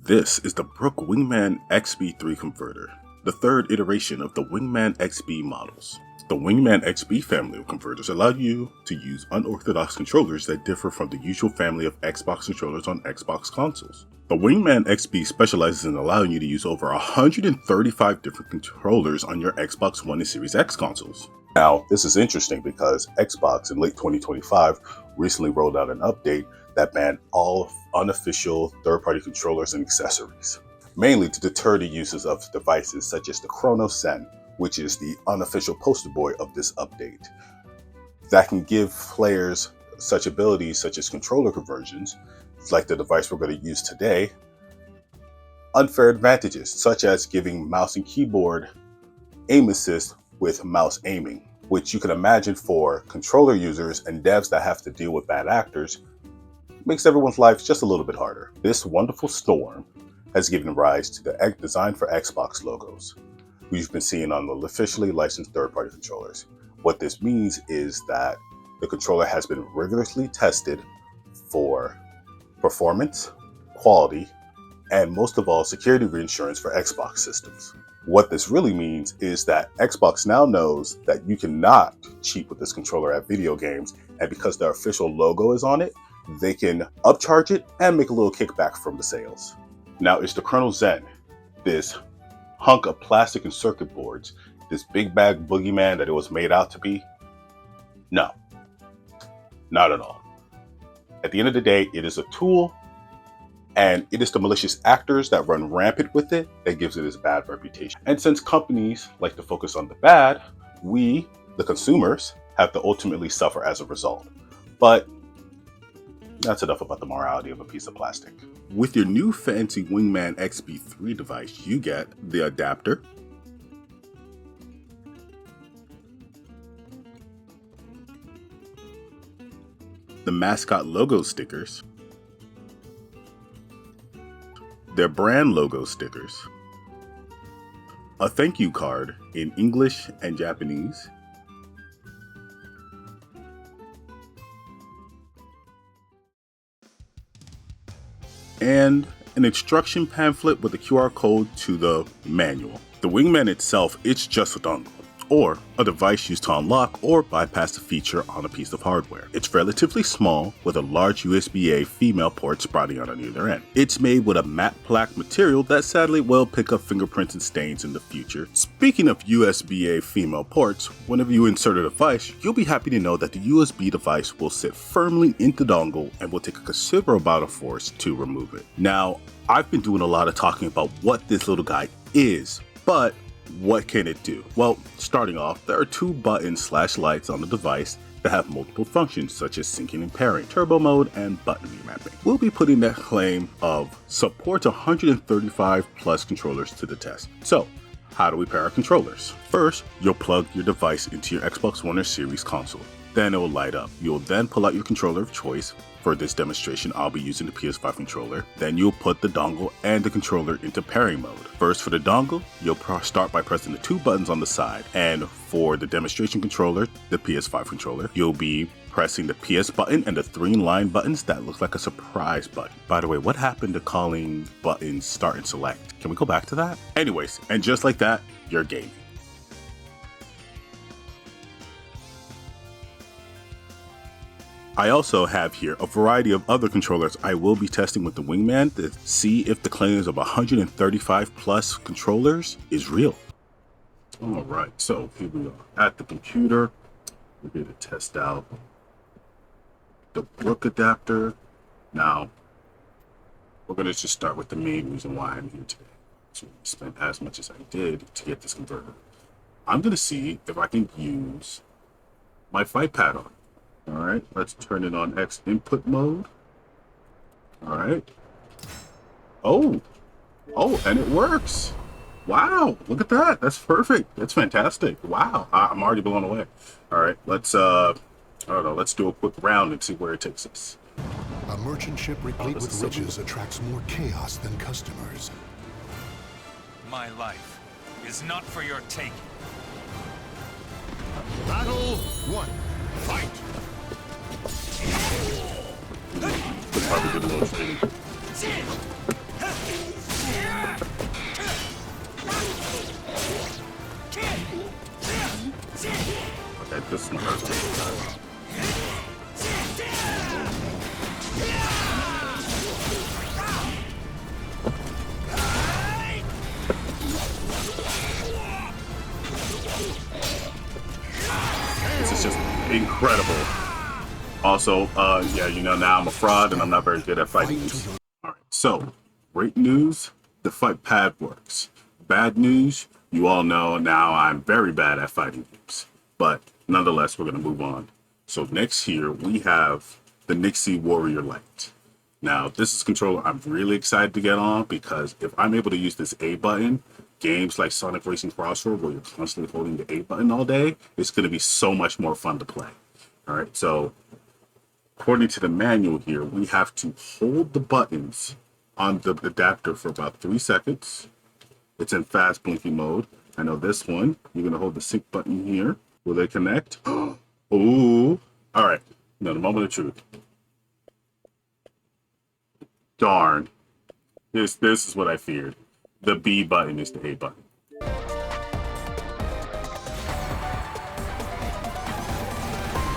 This is the Brook Wingman XB3 converter, the third iteration of the Wingman XB models. The Wingman XB family of converters allow you to use unorthodox controllers that differ from the usual family of Xbox controllers on Xbox consoles. The Wingman XB specializes in allowing you to use over 135 different controllers on your Xbox One and Series X consoles. Now, this is interesting because Xbox in late 2025 recently rolled out an update that banned all unofficial third-party controllers and accessories, mainly to deter the uses of devices such as the Chronos Zen, which is the unofficial poster boy of this update, that can give players such abilities such as controller conversions, like the device we're going to use today, unfair advantages such as giving mouse and keyboard aim assist with mouse aiming, which you can imagine for controller users and devs that have to deal with bad actors, makes everyone's life just a little bit harder. This wonderful storm has given rise to the Design for Xbox logos we've been seeing on the officially licensed third-party controllers. What this means is that the controller has been rigorously tested for performance, quality, and most of all, security reinsurance for Xbox systems. What this really means is that Xbox now knows that you cannot cheat with this controller at video games, and because their official logo is on it, they can upcharge it and make a little kickback from the sales. Now, is the Chronos Zen, this hunk of plastic and circuit boards, this big bag boogeyman that it was made out to be? No, not at all. At the end of the day, it is a tool, and it is the malicious actors that run rampant with it that gives it its bad reputation. And since companies like to focus on the bad, we, the consumers, have to ultimately suffer as a result. But that's enough about the morality of a piece of plastic. With your new fancy Wingman XB3 device, you get the adapter, the mascot logo stickers, their brand logo stickers, a thank you card in English and Japanese, and an instruction pamphlet with a QR code to the manual. The Wingman itself, it's just a dongle, or a device used to unlock or bypass a feature on a piece of hardware. It's relatively small with a large USB-A female port sprouting out on either end. It's made with a matte black material that sadly will pick up fingerprints and stains in the future. Speaking of USB-A female ports, whenever you insert a device, you'll be happy to know that the USB device will sit firmly in the dongle and will take a considerable amount of force to remove it. Now, I've been doing a lot of talking about what this little guy is, but what can it do? Well, starting off, there are two buttons/lights on the device that have multiple functions such as syncing and pairing, turbo mode, and button remapping. We'll be putting that claim of support 135 plus controllers to the test. So, how do we pair our controllers? First, you'll plug your device into your Xbox One or Series console. Then it will light up. You'll then pull out your controller of choice. For this demonstration, I'll be using the PS5 controller. Then you'll put the dongle and the controller into pairing mode. First, for the dongle, you'll start by pressing the two buttons on the side. And for the demonstration controller, the PS5 controller, you'll be pressing the PS button and the three line buttons that look like a surprise button. By the way, what happened to calling buttons start and select? Can we go back to that? Anyways, and just like that, you're gaming. I also have here a variety of other controllers I will be testing with the Wingman to see if the claims of 135 plus controllers is real. Alright, so here we are at the computer. We're here to test out the Brook adapter. Now, we're going to just start with the main reason why I'm here today. So I spent as much as I did to get this converter. I'm going to see if I can use my fight pad on. Alright, let's turn it on X input mode. Alright. Oh, and it works. Wow, look at that. That's perfect. That's fantastic. Wow, I'm already blown away. Alright, let's I don't know, let's do a quick round and see where it takes us. A merchant ship replete with riches attracts more chaos than customers. My life is not for your taking. Battle 1. Fight! Could probably get a little straight. This is my first. This is just incredible. Also, yeah, you know, now I'm a fraud and I'm not very good at fighting games. Alright, so, great news, the fight pad works. Bad news, you all know now I'm very bad at fighting games. But nonetheless, we're going to move on. So next here, we have the Nixie Warrior Light. Now, this is a controller I'm really excited to get on because if I'm able to use this A button, games like Sonic Racing Crossroad, where you're constantly holding the A button all day, it's going to be so much more fun to play. All right, so according to the manual here, we have to hold the buttons on the adapter for about 3 seconds. It's in fast blinking mode. I know this one, you're going to hold the sync button here. Will they connect? Ooh. All right, now the moment of truth. Darn. This is what I feared. The B button is the A button.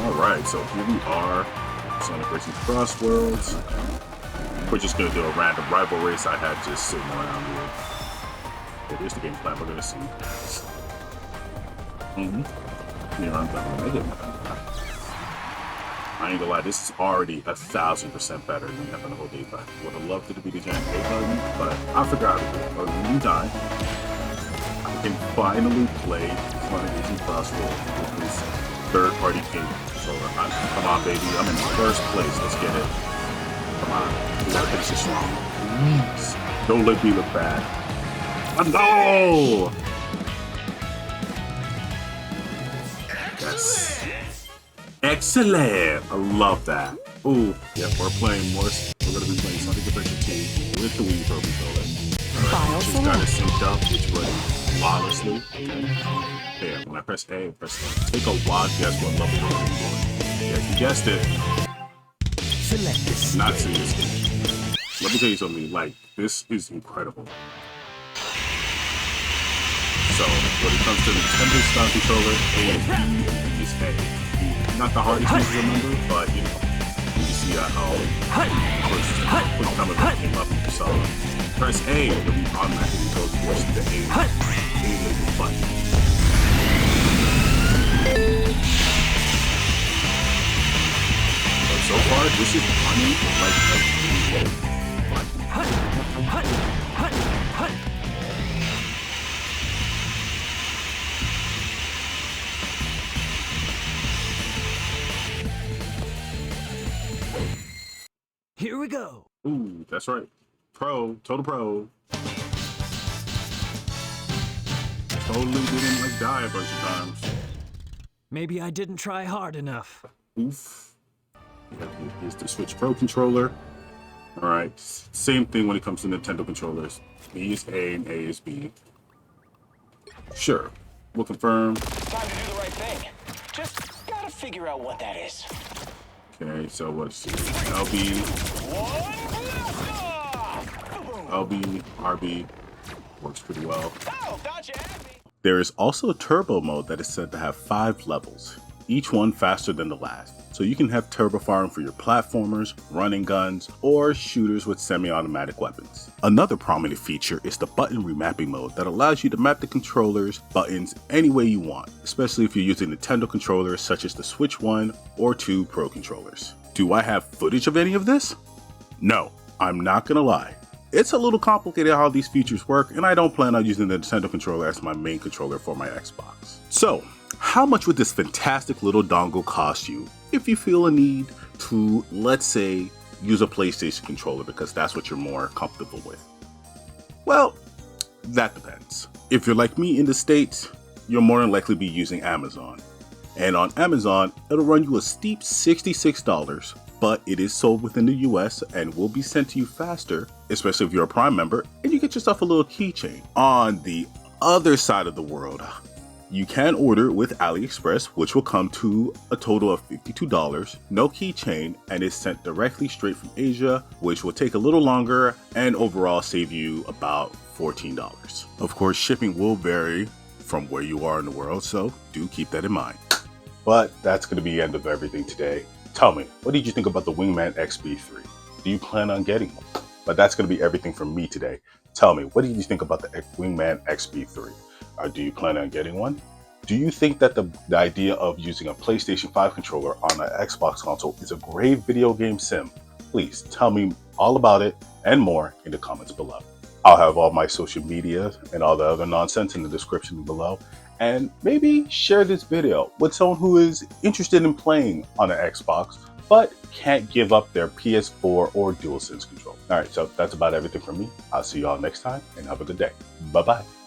Alright, so here we are. Sonic Racing Crossworlds. We're just going to do a random rival race I had just sitting around here. Okay, here's the game plan we're going to see. Here I'm done. I ain't gonna lie, this is already 1000% better than having a whole A button. Would have loved it to be the giant A button, but I forgot it. Or meantime, I can finally play Sonic Racing Crossworlds with this third-party game controller. Come on, baby, I'm in first place. Let's get it. Come on, we gotta finish this strong. Please, don't let me look bad. Oh, no! Yes. Excellent! I love that. Ooh, yeah, we're playing more. We're gonna be playing Sonic Adventure 2 with the Wii Pro controller. Alright, just got it synced up. It's running flawlessly. There, when I press A, press A. Take a wild guess what level we're gonna be going. Yeah, you guessed it. Select this. Not serious. Let me tell you something, like, this is incredible. So, when it comes to the Nintendo style controller, A and B is A. Not the hardest thing to remember, but you know, you see how quick time event came up. So, press A, and we automatically go towards the A label button. But so far, this is running like a Here we go. Ooh, that's right. Pro, total pro. Totally didn't like die a bunch of times. Maybe I didn't try hard enough. Oof. Here's the Switch Pro controller. Alright, same thing when it comes to Nintendo controllers. B is A and A is B. Sure, we'll confirm. Time to do the right thing. Just gotta figure out what that is. Okay, so what's LB, LB, RB, works pretty well. Oh, thought you had me. There is also a turbo mode that is said to have 5 levels, each one faster than the last. So you can have turbo firing for your platformers, running guns, or shooters with semi-automatic weapons. Another prominent feature is the button remapping mode that allows you to map the controllers, buttons, any way you want, especially if you're using Nintendo controllers such as the Switch 1 or 2 Pro controllers. Do I have footage of any of this? No, I'm not gonna lie. It's a little complicated how these features work, and I don't plan on using the Nintendo controller as my main controller for my Xbox. So, how much would this fantastic little dongle cost you if you feel a need to, let's say, use a PlayStation controller because that's what you're more comfortable with? Well, that depends. If you're like me in the States, you'll more than likely be using Amazon. And on Amazon, it'll run you a steep $66, but it is sold within the US and will be sent to you faster, especially if you're a Prime member, and you get yourself a little keychain. On the other side of the world, you can order with AliExpress, which will come to a total of $52, no keychain, and is sent directly straight from Asia, which will take a little longer and overall save you about $14. Of course, shipping will vary from where you are in the world, so do keep that in mind. But that's going to be the end of everything today. Tell me, what did you think about the Wingman XB3? Do you plan on getting one? But that's going to be everything from me today. Tell me, what did you think about the Wingman XB3? Do you plan on getting one? Do you think that the idea of using a PlayStation 5 controller on an Xbox console is a great video game sim? Please tell me all about it and more in the comments below. I'll have all my social media and all the other nonsense in the description below. And maybe share this video with someone who is interested in playing on an Xbox, but can't give up their PS4 or DualSense control. All right, so that's about everything from me. I'll see you all next time and have a good day. Bye-bye.